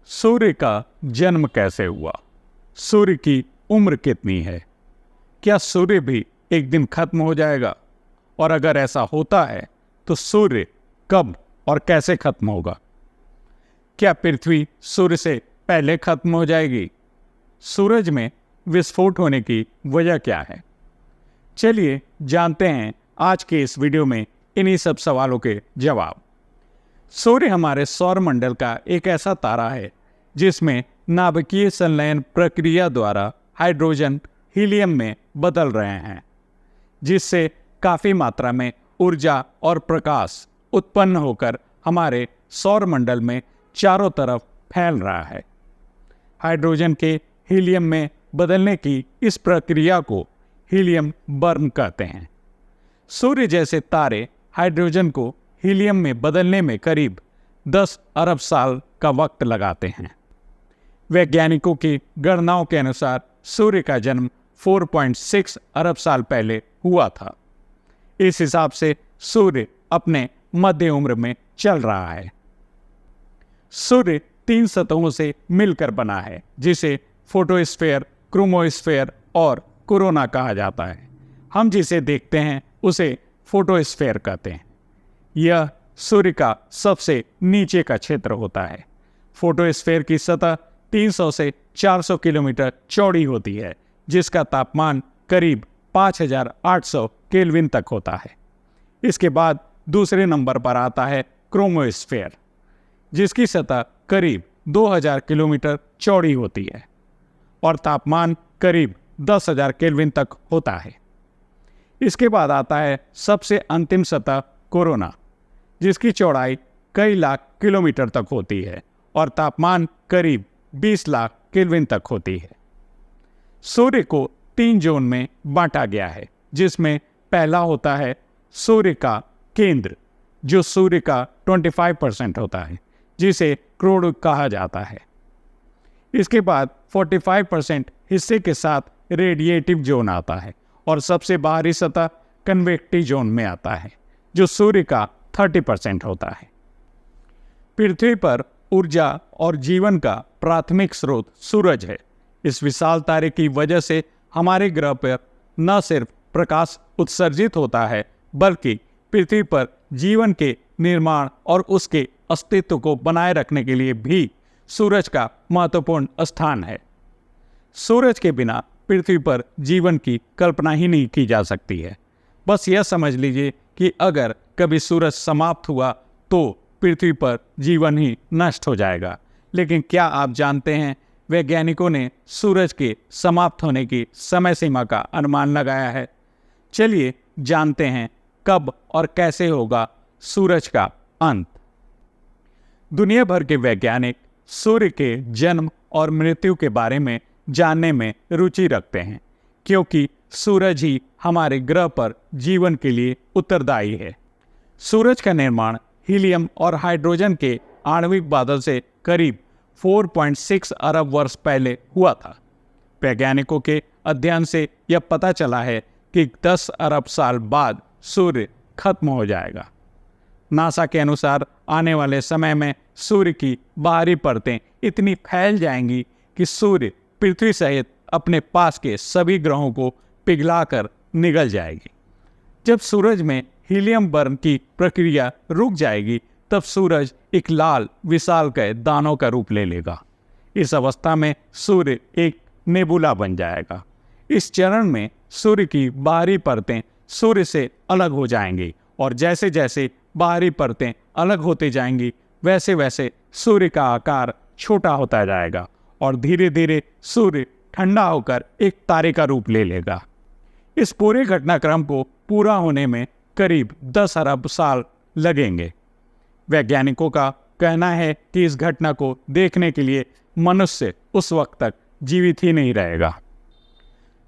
सूर्य का जन्म कैसे हुआ? सूर्य की उम्र कितनी है? क्या सूर्य भी एक दिन खत्म हो जाएगा? और अगर ऐसा होता है तो सूर्य कब और कैसे खत्म होगा? क्या पृथ्वी सूर्य से पहले खत्म हो जाएगी? सूरज में विस्फोट होने की वजह क्या है? चलिए जानते हैं आज के इस वीडियो में इन्हीं सब सवालों के जवाब। सूर्य हमारे सौरमंडल का एक ऐसा तारा है जिसमें नाभिकीय संलयन प्रक्रिया द्वारा हाइड्रोजन हीलियम में बदल रहे हैं, जिससे काफ़ी मात्रा में ऊर्जा और प्रकाश उत्पन्न होकर हमारे सौरमंडल में चारों तरफ फैल रहा है। हाइड्रोजन के हीलियम में बदलने की इस प्रक्रिया को हीलियम बर्न कहते हैं। सूर्य जैसे तारे हाइड्रोजन को हीलियम में बदलने में करीब 10 अरब साल का वक्त लगाते हैं। वैज्ञानिकों की गणनाओं के अनुसार सूर्य का जन्म 4.6 अरब साल पहले हुआ था। इस हिसाब से सूर्य अपने मध्य उम्र में चल रहा है। सूर्य 3 सतहों से मिलकर बना है, जिसे फोटोस्फीयर, क्रोमोस्फीयर और कोरोना कहा जाता है। हम जिसे देखते हैं उसे फोटोस्फीयर कहते हैं। यह सूर्य का सबसे नीचे का क्षेत्र होता है। फोटोस्फीयर की सतह 300 से 400 किलोमीटर चौड़ी होती है, जिसका तापमान करीब 5800 केल्विन तक होता है। इसके बाद दूसरे नंबर पर आता है क्रोमोस्फीयर, जिसकी सतह करीब 2000 किलोमीटर चौड़ी होती है और तापमान करीब 10,000 केल्विन तक होता है। इसके बाद आता है सबसे अंतिम सतह कोरोना, जिसकी चौड़ाई कई लाख किलोमीटर तक होती है और तापमान करीब 20 लाख केल्विन तक होती है। सूर्य को 3 जोन में बांटा गया है, जिसमें पहला होता है सूर्य का केंद्र, जो सूर्य का 25% होता है, जिसे क्रोड कहा जाता है। इसके बाद 45% हिस्से के साथ रेडिएटिव जोन आता है और सबसे बाहरी सतह कन्वेक्टिव जोन में आता है, जो सूर्य का 30% होता है। पृथ्वी पर ऊर्जा और जीवन का प्राथमिक स्रोत सूरज है। इस विशाल तारे की वजह से हमारे ग्रह पर न सिर्फ प्रकाश उत्सर्जित होता है, बल्कि पृथ्वी पर जीवन के निर्माण और उसके अस्तित्व को बनाए रखने के लिए भी सूरज का महत्वपूर्ण स्थान है। सूरज के बिना पृथ्वी पर जीवन की कल्पना ही नहीं की जा सकती है। बस यह समझ लीजिए कि अगर कभी सूरज समाप्त हुआ तो पृथ्वी पर जीवन ही नष्ट हो जाएगा। लेकिन क्या आप जानते हैं, वैज्ञानिकों ने सूरज के समाप्त होने की समय सीमा का अनुमान लगाया है। चलिए जानते हैं कब और कैसे होगा सूरज का अंत। दुनिया भर के वैज्ञानिक सूर्य के जन्म और मृत्यु के बारे में जानने में रुचि रखते हैं, क्योंकि सूरज ही हमारे ग्रह पर जीवन के लिए उत्तरदायी है। सूरज का निर्माण हीलियम और हाइड्रोजन के आणविक बादल से करीब 4.6 अरब वर्ष पहले हुआ था। वैज्ञानिकों के अध्ययन से यह पता चला है कि 10 अरब साल बाद सूर्य खत्म हो जाएगा। नासा के अनुसार आने वाले समय में सूर्य की बाहरी परतें इतनी फैल जाएंगी कि सूर्य पृथ्वी सहित अपने पास के सभी ग्रहों को पिघलाकर निगल जाएगी। जब सूरज में हीलियम बर्न की प्रक्रिया रुक जाएगी, तब सूरज एक लाल विशालकाय दानव का रूप ले लेगा। इस अवस्था में सूर्य एक नेबुला बन जाएगा। इस चरण में सूर्य की बाहरी परतें सूर्य से अलग हो जाएंगी और जैसे जैसे बाहरी परतें अलग होते जाएंगी, वैसे वैसे सूर्य का आकार छोटा होता जाएगा और धीरे धीरे सूर्य ठंडा होकर एक तारे का रूप ले लेगा। इस पूरे घटनाक्रम को पूरा होने में करीब 10 अरब साल लगेंगे। वैज्ञानिकों का कहना है कि इस घटना को देखने के लिए मनुष्य उस वक्त तक जीवित ही नहीं रहेगा।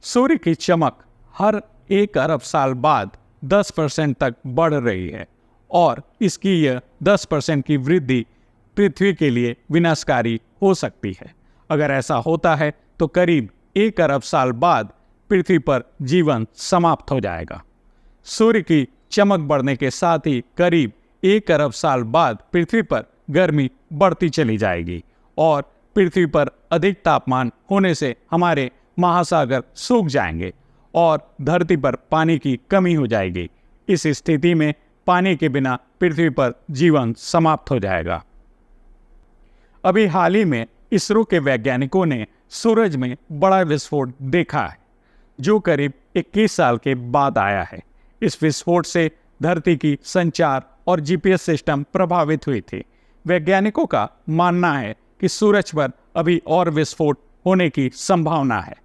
सूर्य की चमक हर 1 अरब साल बाद 10% तक बढ़ रही है और इसकी यह 10% की वृद्धि पृथ्वी के लिए विनाशकारी हो सकती है। अगर ऐसा होता है तो करीब 1 अरब साल बाद पृथ्वी पर जीवन समाप्त हो जाएगा। सूर्य की चमक बढ़ने के साथ ही करीब 1 अरब साल बाद पृथ्वी पर गर्मी बढ़ती चली जाएगी और पृथ्वी पर अधिक तापमान होने से हमारे महासागर सूख जाएंगे और धरती पर पानी की कमी हो जाएगी। इस स्थिति में पानी के बिना पृथ्वी पर जीवन समाप्त हो जाएगा। अभी हाल ही में इसरो के वैज्ञानिकों ने सूरज में बड़ा विस्फोट देखा है, जो करीब 21 साल के बाद आया है। इस विस्फोट से धरती की संचार और जीपीएस सिस्टम प्रभावित हुई थी। वैज्ञानिकों का मानना है कि सूरज पर अभी और विस्फोट होने की संभावना है।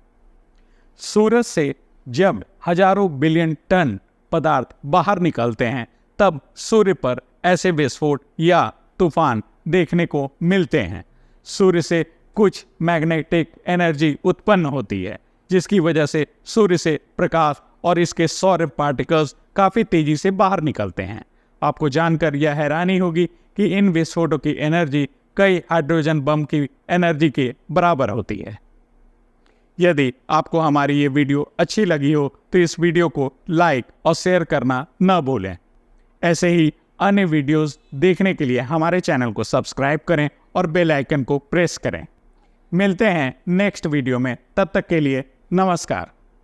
सूरज से जब हजारों बिलियन टन पदार्थ बाहर निकलते हैं, तब सूर्य पर ऐसे विस्फोट या तूफान देखने को मिलते हैं। सूर्य से कुछ मैग्नेटिक एनर्जी उत्पन्न होती है, जिसकी वजह से सूर्य से प्रकाश और इसके सौर पार्टिकल्स काफ़ी तेजी से बाहर निकलते हैं। आपको जानकर यह हैरानी होगी कि इन विस्फोटों की एनर्जी कई हाइड्रोजन बम की एनर्जी के बराबर होती है। यदि आपको हमारी ये वीडियो अच्छी लगी हो तो इस वीडियो को लाइक और शेयर करना न भूलें। ऐसे ही अन्य वीडियोस देखने के लिए हमारे चैनल को सब्सक्राइब करें और बेल आइकन को प्रेस करें। मिलते हैं नेक्स्ट वीडियो में, तब तक के लिए नमस्कार।